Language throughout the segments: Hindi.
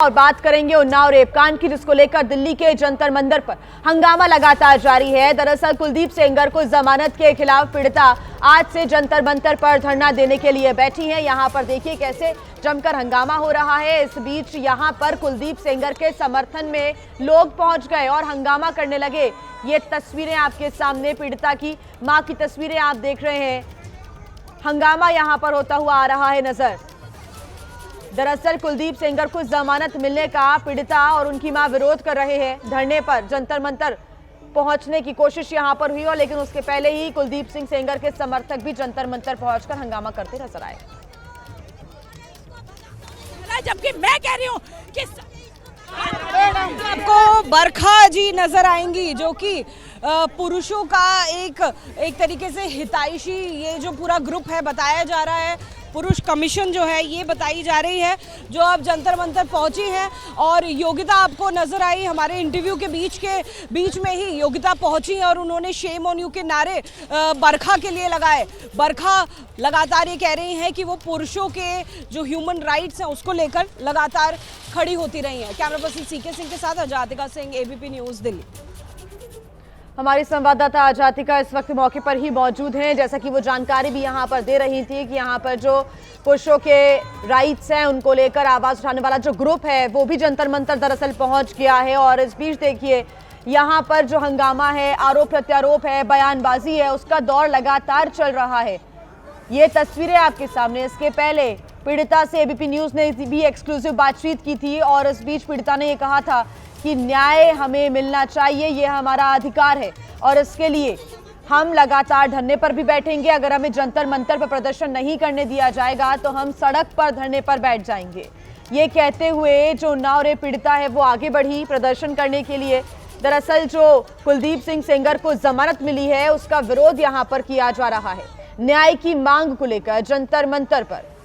और बात करेंगे उन्नाव रेप कांड की, जिसको लेकर दिल्ली के जंतर मंतर पर हंगामा लगातार जारी है। दरअसल कुलदीप सेंगर को जमानत के खिलाफ पीड़िता आज से जंतर मंतर पर धरना देने के लिए बैठी है। यहां पर देखिए कैसे जमकर हंगामा हो रहा है। इस बीच यहां पर कुलदीप सेंगर के समर्थन में लोग पहुंच गए और हंगामा करने लगे। ये तस्वीरें आपके सामने, पीड़िता की मां की तस्वीरें आप देख रहे हैं। हंगामा यहां पर होता हुआ आ रहा है नजर। दरअसल कुलदीप सेंगर को जमानत मिलने का पीड़िता और उनकी मां विरोध कर रहे हैं। धरने पर जंतर मंतर पहुंचने की कोशिश यहां पर हुई और लेकिन उसके पहले ही कुलदीप सिंह सेंगर के समर्थक भी जंतर मंतर पहुंचकर हंगामा करते नजर आए। जबकि मैं कह रही हूं कि आपको बरखा जी नजर आएंगी, जो कि पुरुषों का एक तरीके से हितैषी ये जो पूरा ग्रुप है बताया जा रहा है, पुरुष कमीशन जो है ये बताई जा रही है, जो अब जंतर मंतर पहुंची है। और योगिता आपको नजर आई हमारे इंटरव्यू के बीच में ही योगिता पहुंची और उन्होंने शेम ऑन यू के नारे बरखा के लिए लगाए। बरखा लगातार ये कह रही हैं कि वो पुरुषों के जो ह्यूमन राइट्स हैं उसको लेकर लगातार खड़ी होती रही हैं। कैमरा पर्सन सीके सिंह के साथ अजातिका सिंह, एबीपी न्यूज़, दिल्ली। हमारी संवाददाता अजातिका इस वक्त मौके पर ही मौजूद हैं। जैसा कि वो जानकारी भी यहाँ पर दे रही थी कि यहाँ पर जो पुरुषों के राइट्स हैं उनको लेकर आवाज उठाने वाला जो ग्रुप है वो भी जंतर मंतर दरअसल पहुंच गया है। और इस बीच देखिए यहाँ पर जो हंगामा है, आरोप प्रत्यारोप है, बयानबाजी है, उसका दौर लगातार चल रहा है। ये तस्वीरें आपके सामने। इसके पहले पीड़िता से एबीपी न्यूज ने भी एक्सक्लूसिव बातचीत की थी और इस बीच पीड़िता ने ये कहा था कि न्याय हमें मिलना चाहिए, ये हमारा अधिकार है और इसके लिए हम लगातार धरने पर भी बैठेंगे। अगर हमें जंतर मंतर पर प्रदर्शन नहीं करने दिया जाएगा तो हम सड़क पर धरने पर बैठ जाएंगे। ये कहते हुए जो उन्नाव रेप पीड़िता है वो आगे बढ़ी प्रदर्शन करने के लिए। दरअसल जो कुलदीप सिंह सेंगर को जमानत मिली है उसका विरोध यहाँ पर किया जा रहा है। न्याय की मांग को लेकर जंतर मंतर पर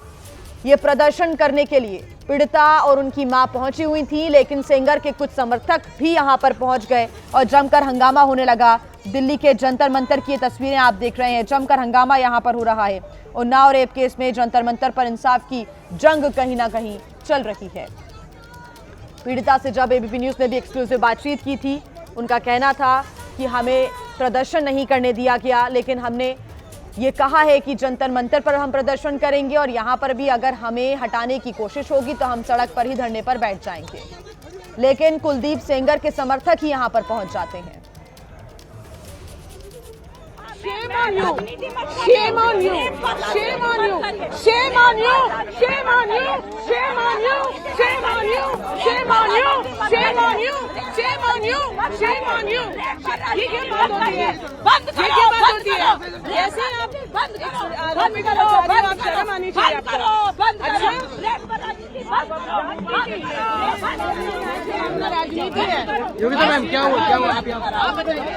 ये प्रदर्शन करने के लिए पीड़िता और उनकी मां पहुंची हुई थी, लेकिन सेंगर के कुछ समर्थक भी यहां पर पहुंच गए और जमकर हंगामा होने लगा। दिल्ली के जंतर मंतर की ये तस्वीरें आप देख रहे हैं। जमकर हंगामा यहां पर हो रहा है। उन्नाव रेप केस में जंतर मंतर पर इंसाफ की जंग कहीं ना कहीं चल रही है। पीड़िता से जब एबीपी न्यूज ने भी एक्सक्लूसिव बातचीत की थी, उनका कहना था कि हमें प्रदर्शन नहीं करने दिया गया, लेकिन हमने ये कहा है कि जंतर मंतर पर हम प्रदर्शन करेंगे और यहाँ पर भी अगर हमें हटाने की कोशिश होगी तो हम सड़क पर ही धरने पर बैठ जाएंगे। लेकिन कुलदीप सेंगर के समर्थक ही यहाँ पर पहुंच जाते हैं। Shame on you! Shame on you! Shame on you! Shame on you! Shame on you! Shame on you! Shame on you! Shame on you! Shame on you! Shame on you! Shame on you! ये क्या बात होती है? बंद करो! ये क्या बात होती है? ऐसे आप बंद करो! बंद करो! आप शर्म आनी चाहिए आपको। बंद करो! राजनीति है। योगिता मैम क्या हुआ आप यहाँ आप बताइए।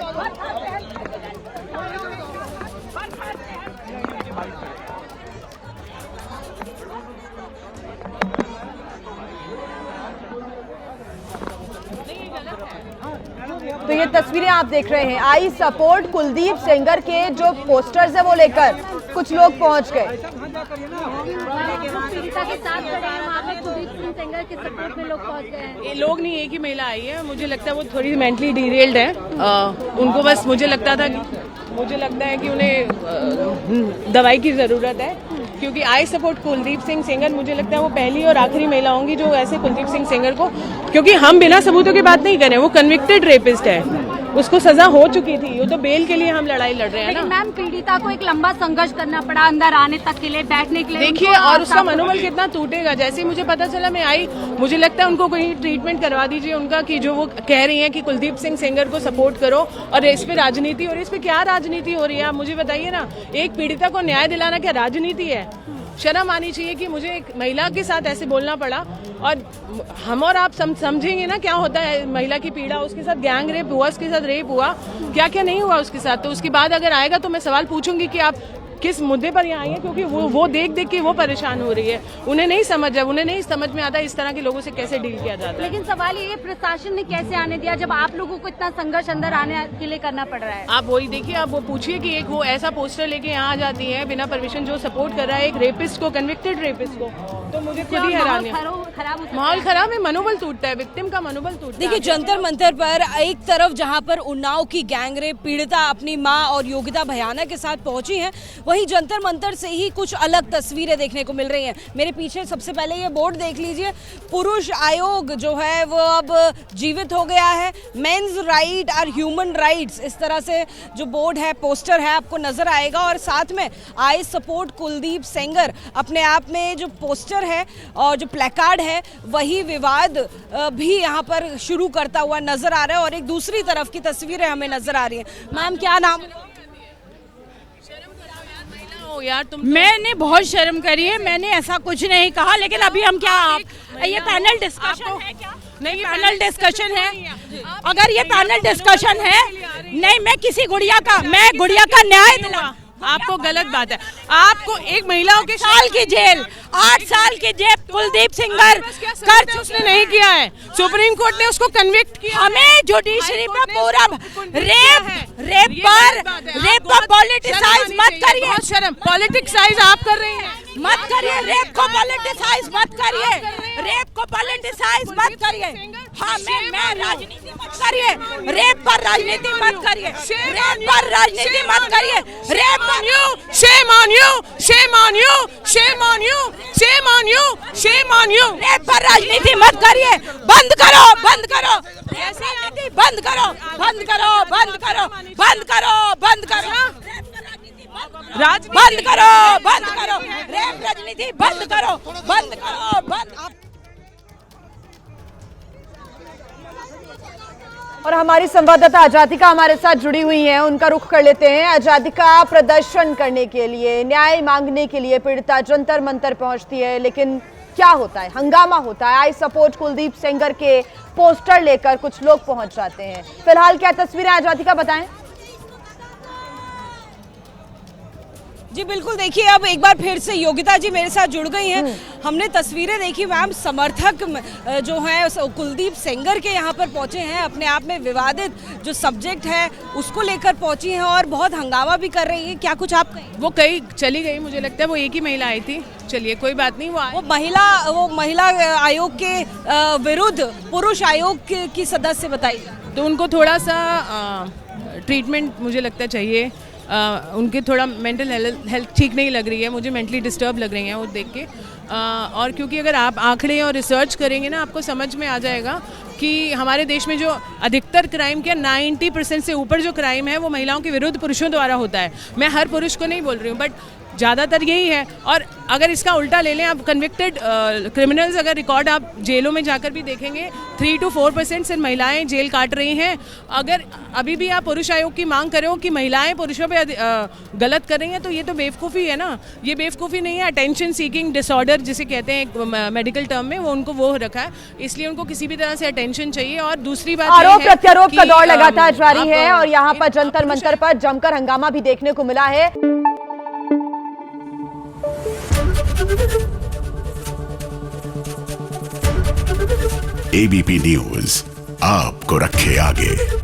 तो ये तस्वीरें आप देख रहे हैं। आई सपोर्ट कुलदीप सेंगर के जो पोस्टर्स है वो लेकर कुछ लोग पहुंच गए। पीड़िता के साथ खड़े हैं, वहाँ पे कुलदीप सिंह सेंगर के सपोर्ट में लोग पहुंच गए हैं। ये लोग नहीं, एक ही महिला आई है। मुझे लगता है वो थोड़ी मेंटली डिरेल्ड है। उनको बस मुझे लगता है कि उन्हें दवाई की ज़रूरत है, क्योंकि आई सपोर्ट कुलदीप सिंह सेंगर। मुझे लगता है वो पहली और आखिरी महिला होंगी जो ऐसे कुलदीप सिंह सेंगर को, क्योंकि हम बिना सबूतों की बात नहीं करें, वो कन्विक्टेड रेपिस्ट है, उसको सजा हो चुकी थी। वो तो बेल के लिए हम लड़ाई लड़ रहे हैं ना। लेकिन मैम पीड़िता को एक लंबा संघर्ष करना पड़ा अंदर आने तक के लिए, बैठने के लिए। देखिए, और उसका मनोबल कितना टूटेगा। जैसे ही मुझे पता चला मैं आई, मुझे लगता है उनको कोई ट्रीटमेंट करवा दीजिए उनका, कि जो वो कह रही हैं कि कुलदीप सिंह सेंगर को सपोर्ट करो और इस पे राजनीति। और इस पे क्या राजनीति हो रही है आप मुझे बताइए ना। एक पीड़िता को न्याय दिलाना क्या राजनीति है? शर्म आनी चाहिए कि मुझे एक महिला के साथ ऐसे बोलना पड़ा। और हम और आप समझेंगे ना क्या होता है महिला की पीड़ा। उसके साथ गैंग रेप हुआ, उसके साथ रेप हुआ, क्या क्या नहीं हुआ उसके साथ। तो उसके बाद अगर आएगा तो मैं सवाल पूछूंगी कि आप किस मुद्दे पर यहाँ आई है, क्योंकि वो देख के वो परेशान हो रही है। उन्हें नहीं समझ में आता इस तरह के लोगों से कैसे डील किया जाता है। लेकिन सवाल ये प्रशासन ने कैसे आने दिया जब आप लोगों को इतना संघर्ष अंदर आने के लिए करना पड़ रहा है? आप वही देखिए, आप वो पूछिए कि एक वो ऐसा पोस्टर लेके यहाँ आ जाती है बिना परमिशन, जो सपोर्ट कर रहा है एक रेपिस्ट को, कन्विक्टेड रेपिस्ट को। तो मुझे खुद ही हैरानी है। खराब हो सकता माहौल खराब है, मनोबल टूटता है, विक्टिम का मनोबल टूटता है। देखिए जंतर मंतर पर एक तरफ जहां पर उन्नाव की गैंगरेप पीड़िता अपनी मां और योगिता भयाना के साथ पहुंची हैं, वहीं जंतर मंतर से ही कुछ अलग तस्वीरें देखने को मिल रही हैं। मेरे पीछे सबसे पहले ये बोर्ड देख लीजिए, पुरुष आयोग जो है वो अब जीवित हो गया है। मेंस राइट और ह्यूमन राइट्स, इस तरह से जो बोर्ड है, पोस्टर है, आपको नजर आएगा। और साथ में आई सपोर्ट कुलदीप सेंगर, अपने आप में जो पोस्टर है और जो प्लेकार्ड है वही विवाद भी यहाँ पर शुरू करता हुआ नजर आ रहा है। और एक दूसरी तरफ की तस्वीरें हमें नजर आ रही हैं। मैम क्या नाम? यार तुम मैंने बहुत शर्म करी है, मैंने ऐसा कुछ नहीं कहा। लेकिन अभी हम क्या ये पैनल डिस्कशन है क्या? नहीं, पैनल डिस्कशन है। अगर ये पैनल डिस्कशन है, नहीं मैं किसी गुड़िया का न्याय दूंगा। आपको गलत बात है। आपको एक महिलाओं के 8 साल की जेल कुलदीप सेंगर कर उसने नहीं किया है, सुप्रीम कोर्ट ने उसको कन्विक्ट किया। हमें जुडिशरी में पूरा रेप पर पॉलिटिसाइज मत करिए। बहुत शर्म, पॉलिटिक्साइज आप कर रही हैं। मत करिए, रेप को पॉलिटिसाइज मत करिए, रेप को पॉलिटिसाइज मत करिए। हाँ मैं राजनीति मत करिए, रेप पर राजनीति मत करिए, रेप पर राजनीति मत करिए। Rape on you, shame on you, shame on you, shame on you, shame on you, shame on you. Rape पर राजनीति मत करिए, बंद करो, बंद करो, राजनीति बंद करो, बंद करो, बंद करो, बंद करो, बंद करो, बंद करो, बंद करो, रेप राजनीति बंद करो, बंद करो, बंद। और हमारी संवाददाता आजादिका हमारे साथ जुड़ी हुई हैं, उनका रुख कर लेते हैं। आजादिका, प्रदर्शन करने के लिए, न्याय मांगने के लिए पीड़िता जंतर मंतर पहुंचती है, लेकिन क्या होता है? हंगामा होता है। आई सपोर्ट कुलदीप सेंगर के पोस्टर लेकर कुछ लोग पहुंच जाते हैं। फिलहाल क्या तस्वीरें आजादिका, बताएं। जी बिल्कुल, देखिए अब एक बार फिर से योगिता जी मेरे साथ जुड़ गई हैं। हमने तस्वीरें देखी मैम, समर्थक जो हैं कुलदीप सेंगर के यहाँ पर पहुँचे हैं, अपने आप में विवादित जो सब्जेक्ट है उसको लेकर पहुँची हैं और बहुत हंगामा भी कर रही हैं। क्या कुछ आप कहें? वो कहीं चली गई, मुझे लगता है वो एक ही महिला आई थी। चलिए कोई बात नहीं, वो महिला आयोग के विरुद्ध पुरुष आयोग की सदस्य बताई, तो उनको थोड़ा सा ट्रीटमेंट मुझे लगता चाहिए। उनके थोड़ा मेंटल हेल्थ ठीक नहीं लग रही है, मुझे मेंटली डिस्टर्ब लग रही हैं वो देख के। और क्योंकि अगर आप आंकड़े और रिसर्च करेंगे ना, आपको समझ में आ जाएगा कि हमारे देश में जो अधिकतर क्राइम क्या 90% से ऊपर जो क्राइम है वो महिलाओं के विरुद्ध पुरुषों द्वारा होता है। मैं हर पुरुष को नहीं बोल रही हूँ, बट ज़्यादातर यही है। और अगर इसका उल्टा ले लें, आप कन्विक्टेड क्रिमिनल्स अगर रिकॉर्ड आप जेलों में जाकर भी देखेंगे, 3 to 4% से महिलाएं जेल काट रही हैं। अगर अभी भी आप पुरुष आयोग की मांग करें कि महिलाएं पुरुषों पे गलत कर रही हैं, तो ये तो बेवकूफ़ी है ना। ये बेवकूफ़ी नहीं है, अटेंशन सीकिंग डिसऑर्डर जिसे कहते हैं मेडिकल टर्म में, वो उनको वो रखा है। इसलिए उनको किसी भी तरह से अटेंशन चाहिए। और दूसरी बात, आरोप प्रत्यारोप का दौर लगातार जारी है और यहाँ पर जंतर मंतर पर जमकर हंगामा भी देखने को मिला है। एबीपी न्यूज आपको रखे आगे।